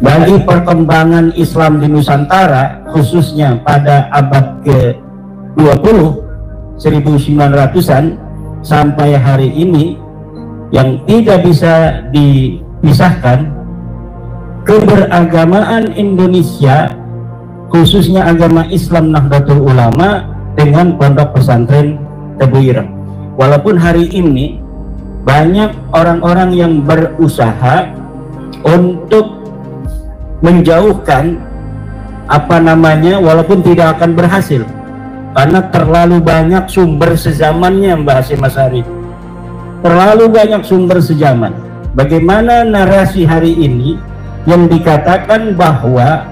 bagi perkembangan Islam di Nusantara, khususnya pada abad ke-20, 1900-an sampai hari ini, yang tidak bisa dipisahkan, keberagamaan Indonesia, khususnya agama Islam Nahdlatul Ulama dengan Pondok Pesantren Tebu Ireng. Walaupun hari ini banyak orang-orang yang berusaha untuk menjauhkan walaupun tidak akan berhasil karena terlalu banyak sumber sezamannya, Mbak Hasyim Asy'ari. Terlalu banyak sumber sejaman. Bagaimana narasi hari ini yang dikatakan bahwa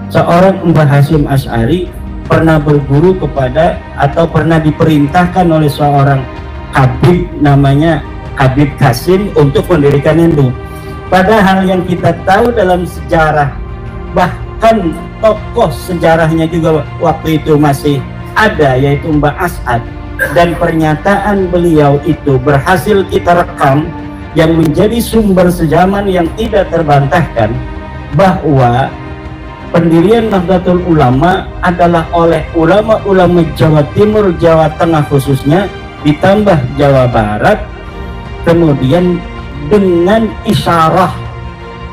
seorang Mbah Hasyim Asy'ari pernah berguru kepada atau pernah diperintahkan oleh seorang Habib namanya Habib Qasim untuk mendirikan NU. Padahal yang kita tahu dalam sejarah, bahkan tokoh sejarahnya juga waktu itu masih ada, yaitu Mbah As'ad, dan pernyataan beliau itu berhasil kita rekam, yang menjadi sumber sejaman yang tidak terbantahkan, bahwa pendirian Nahdlatul Ulama adalah oleh ulama-ulama Jawa Timur, Jawa Tengah khususnya, ditambah Jawa Barat, kemudian dengan isyarah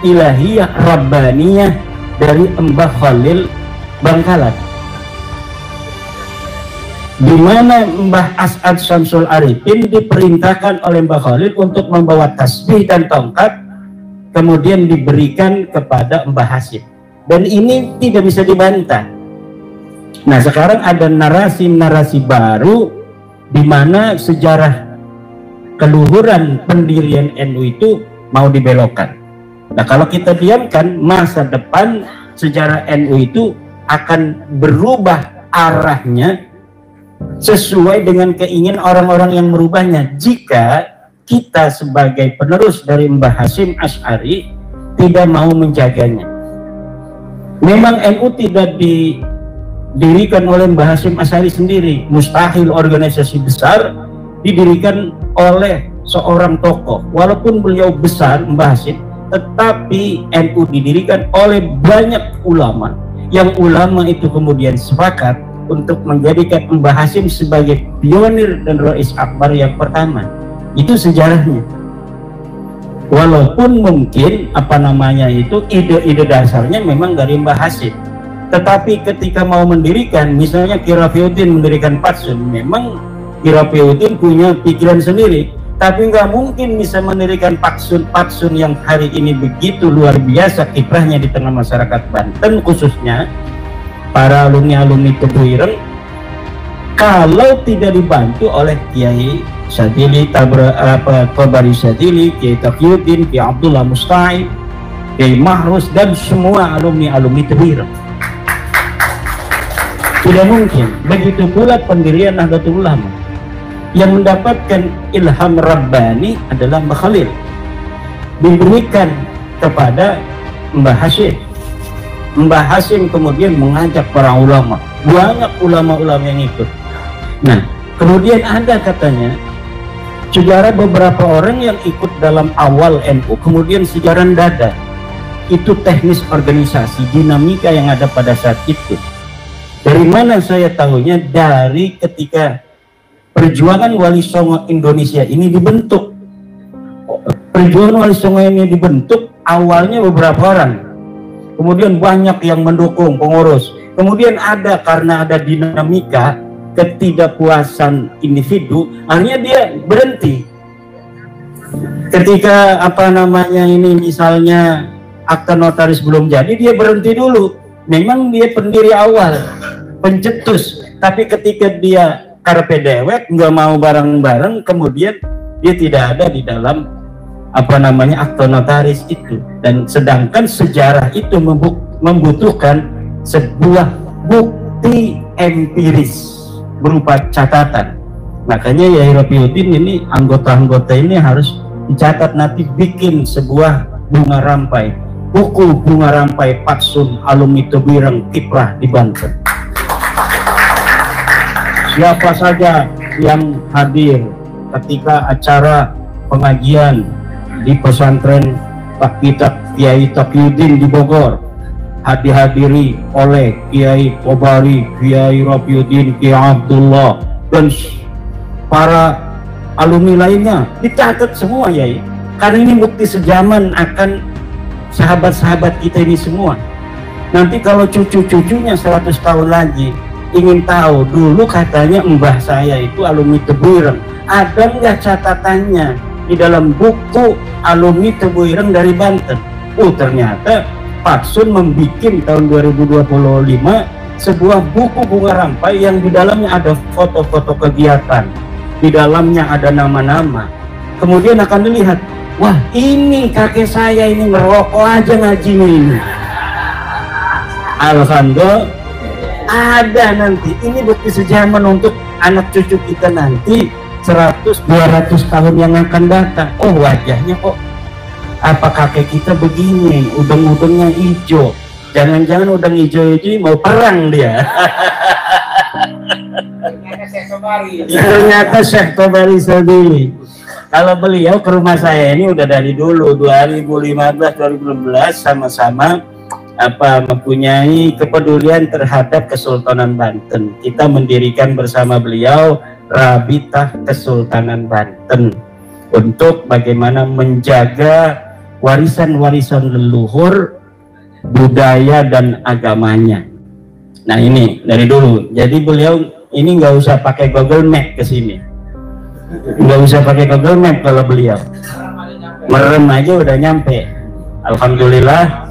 ilahiyah rabbaniyah dari Mbah Khalil Bangkalan, di mana Mbah As'ad Syamsul Arifin diperintahkan oleh Mbah Khalil untuk membawa tasbih dan tongkat, kemudian diberikan kepada Mbah Hasyim. Dan ini tidak bisa dibantah. Nah, sekarang ada narasi-narasi baru di mana sejarah keluhuran pendirian NU itu mau dibelokkan. Nah, kalau kita diamkan, masa depan sejarah NU itu akan berubah arahnya sesuai dengan keinginan orang-orang yang merubahnya, jika kita sebagai penerus dari Mbah Hasyim Asy'ari tidak mau menjaganya. Memang NU tidak didirikan oleh Mbah Hasyim Asy'ari sendiri, mustahil organisasi besar didirikan oleh seorang tokoh. Walaupun beliau besar, Mbah Hasyim, tetapi NU didirikan oleh banyak ulama, yang ulama itu kemudian sepakat untuk menjadikan Mbah Hasyim sebagai pionir dan Rais Akbar yang pertama. Itu sejarahnya. Walaupun mungkin ide-ide dasarnya memang dari Mbah Hasyim, tetapi ketika mau mendirikan, misalnya Ki Rafiuddin mendirikan Patsun, memang Ki Rafiuddin punya pikiran sendiri, tapi nggak mungkin bisa mendirikan Patsun yang hari ini begitu luar biasa kiprahnya di tengah masyarakat Banten, khususnya para alumni-alumni Tebu Ireng, kalau tidak dibantu oleh Kiai Syadzili, Tobari Syadzili, Kiai Taqiyuddin, Kiai Abdullah Musta'id, Kiai Mahrus, dan semua alumni-alumni Tebu Ireng. Tidak mungkin. Begitu pula pendirian Nahdlatul Ulama. Yang mendapatkan ilham Rabbani adalah Mbah Khalil, diberikan kepada Mbah Hasyim. Mbah Hasyim kemudian mengajak para ulama, banyak ulama-ulama yang ikut. Nah, kemudian ada katanya sejarah beberapa orang yang ikut dalam awal NU, kemudian sejarah dada. Itu teknis organisasi, dinamika yang ada pada saat itu. Dari mana saya tahunya? Dari ketika Perjuangan Wali Songo Indonesia ini dibentuk. Perjuangan Wali Songo ini dibentuk awalnya beberapa orang, kemudian banyak yang mendukung pengurus, kemudian karena ada dinamika ketidakpuasan individu, akhirnya dia berhenti. Ketika misalnya akta notaris belum jadi, dia berhenti dulu. Memang dia pendiri awal, pencetus, tapi ketika dia karpe dewek, nggak mau bareng-bareng, kemudian dia tidak ada di dalam akta notaris itu. Dan sedangkan sejarah itu membutuhkan sebuah bukti empiris berupa catatan. Makanya Yai Rafiuddin ini, anggota-anggota ini harus dicatat, nanti bikin sebuah bunga rampai, buku bunga rampai Patsun alumni Tebu Ireng kiprah di Banten. Siapa saja yang hadir ketika acara pengajian di pesantren Pak Kitab Kiai Taqiyuddin di Bogor, dihadiri oleh Kiai Kobari, Kiai Rafiuddin, Kiai Abdullah, dan para alumni lainnya. Dicatat semua ya, karena ini bukti sejaman akan sahabat-sahabat kita ini semua. Nanti kalau cucu-cucunya 100 tahun lagi ingin tahu, dulu katanya mbah saya itu alumni Tebu Ireng, ada nggak catatannya di dalam buku alumni Tebu Ireng dari Banten? Ternyata Pak Sun membuat tahun 2025 sebuah buku bunga rampai yang di dalamnya ada foto-foto kegiatan, di dalamnya ada nama-nama. Kemudian akan dilihat, wah ini kakek saya ini ngerokok aja ngaji ini. Alhamdulillah ada nanti. Ini bukti sejaman untuk anak cucu kita nanti 100-200 tahun yang akan datang. Oh wajahnya kok apa kakek kita begini, udeng-udengnya hijau. Jangan-jangan udeng hijau ini mau perang dia. Ternyata Syekh Tobari sendiri. Kalau beliau ke rumah saya ini udah dari dulu 2015-2016 sama-sama mempunyai kepedulian terhadap Kesultanan Banten. Kita mendirikan bersama beliau Rabitah Kesultanan Banten untuk bagaimana menjaga warisan-warisan leluhur budaya dan agamanya. Nah ini dari dulu. Jadi beliau ini nggak usah pakai Google Map ke sini, nggak usah pakai Google Map kalau beliau merem aja udah nyampe. Alhamdulillah.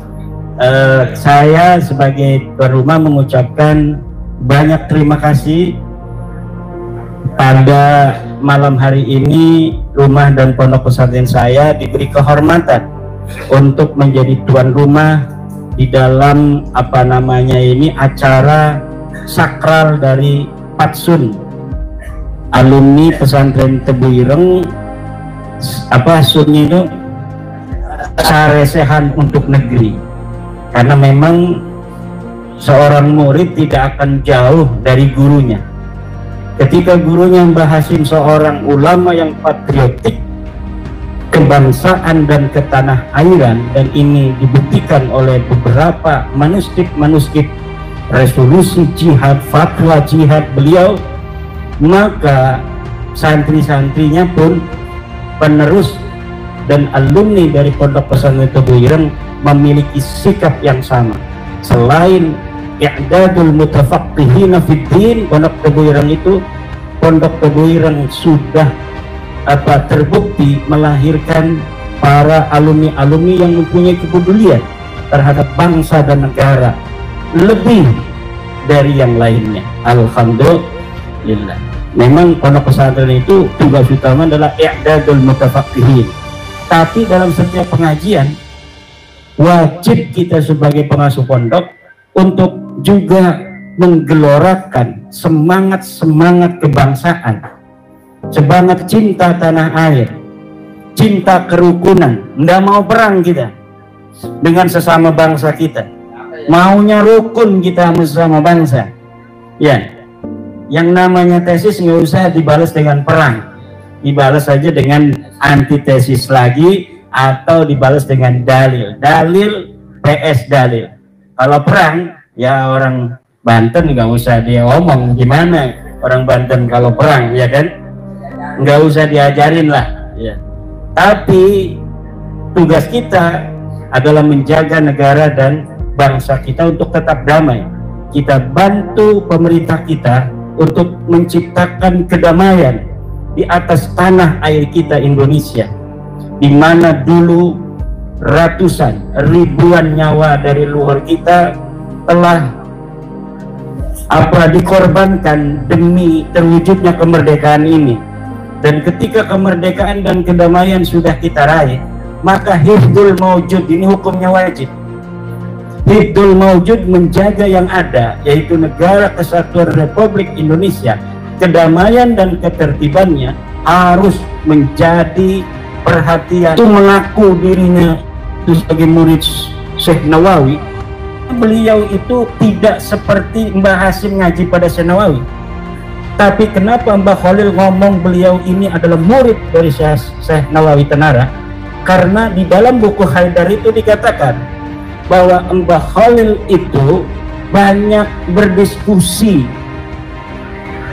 Saya sebagai tuan rumah mengucapkan banyak terima kasih. Pada malam hari ini rumah dan pondok pesantren saya diberi kehormatan untuk menjadi tuan rumah di dalam acara sakral dari Pak Sun, alumni pesantren Tebu Ireng. Sun itu saresehan untuk negeri, karena memang seorang murid tidak akan jauh dari gurunya. Ketika gurunya Mbah Hasim seorang ulama yang patriotik, kebangsaan dan ketanah airan, dan ini dibuktikan oleh beberapa manuskrip resolusi jihad, fatwa jihad beliau, maka santri-santrinya pun penerus dan alumni dari Pondok Pesantren Tebu Ireng memiliki sikap yang sama. Selain i'dadul mutafaqqihina fid din, Pondok Tebu Ireng itu, Pondok Tebu Ireng sudah terbukti melahirkan para alumni-alumni yang mempunyai kepedulian terhadap bangsa dan negara lebih dari yang lainnya. Alhamdulillah. Memang pondok pesantren itu tugas utama adalah i'dadul mutafaqqihin, tapi dalam setiap pengajian wajib kita sebagai pengasuh pondok untuk juga menggelorakan semangat kebangsaan, semangat cinta tanah air, cinta kerukunan. Nggak mau perang kita dengan sesama bangsa kita, maunya rukun kita bersama bangsa. Ya, yang namanya tesis nggak usah dibalas dengan perang, dibalas saja dengan antitesis lagi, atau dibalas dengan dalil PS dalil. Kalau perang ya orang Banten nggak usah dia omong gimana orang Banten kalau perang, ya kan, nggak usah diajarin lah ya. Tapi tugas kita adalah menjaga negara dan bangsa kita untuk tetap damai. Kita bantu pemerintah kita untuk menciptakan kedamaian di atas tanah air kita Indonesia, di mana dulu ratusan ribuan nyawa dari luar kita telah dikorbankan demi terwujudnya kemerdekaan ini. Dan ketika kemerdekaan dan kedamaian sudah kita raih, maka hifdzul maujud ini hukumnya wajib. Hifdzul maujud menjaga yang ada, yaitu Negara Kesatuan Republik Indonesia. Kedamaian dan ketertibannya harus menjadi perhatian. Itu mengaku dirinya sebagai murid Syekh Nawawi. Beliau itu tidak seperti Mbah Hasim ngaji pada Syekh Nawawi. Tapi kenapa Mbah Khalil ngomong beliau ini adalah murid dari Syekh Nawawi Tenara? Karena di dalam buku Haidar itu dikatakan bahwa Mbah Khalil itu banyak berdiskusi,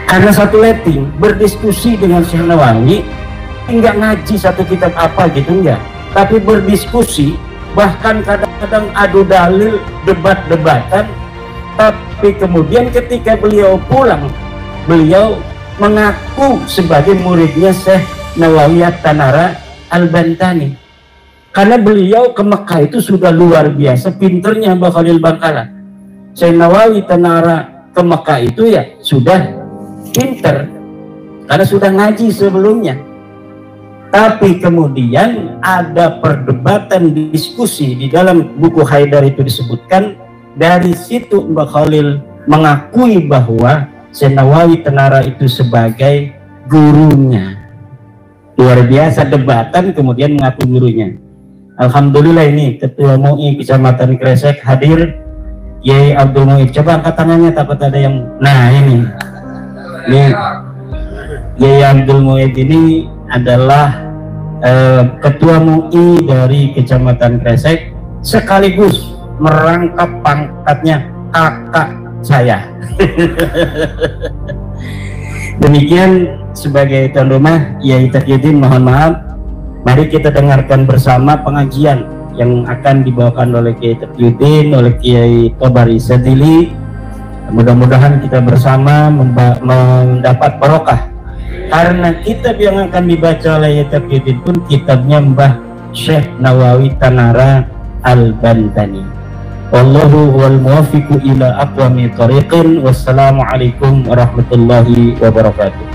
karena satu letting berdiskusi dengan Syekh Nawawi, enggak ngaji satu kitab apa gitu, enggak, tapi berdiskusi, bahkan kadang-kadang adu dalil, debat-debatan. Tapi kemudian ketika beliau pulang, beliau mengaku sebagai muridnya Syekh Nawawi Tanara Al-Bantani, karena beliau ke Mekah itu sudah luar biasa pinternya Mbah Khalil Bangkalan. Syekh Nawawi Tanara ke Mekah itu ya sudah pinter karena sudah ngaji sebelumnya. Tapi kemudian ada perdebatan, diskusi di dalam buku Haidar itu disebutkan, dari situ Mbah Khalil mengakui bahwa Syekh Nawawi Tanara itu sebagai gurunya. Luar biasa debatan, kemudian mengaku gurunya. Alhamdulillah ini Ketua MUI Kecamatan Kresek hadir, Kiai Abdul Mu'id. Coba angkat tangannya, takut ada yang, nah ini Kiai Abdul Mu'id ini adalah Ketua MUI dari Kecamatan Kresek, sekaligus merangkap pangkatnya kakak saya. Demikian sebagai tuan rumah, Kiai Taqiyuddin, mohon maaf. Mari kita dengarkan bersama pengajian yang akan dibawakan oleh Kiai Taqiyuddin, oleh Kiai Tobari Sadili. Mudah-mudahan kita bersama mendapat barokah, karena kitab yang akan dibaca oleh Kiai Taqiyuddin pun kitabnya Mbah Syekh Nawawi Tanara Al-Bantani. Wallahu wal muwaffiqu ila aqwamit thoriqin. Wassalamualaikum warahmatullahi wabarakatuh.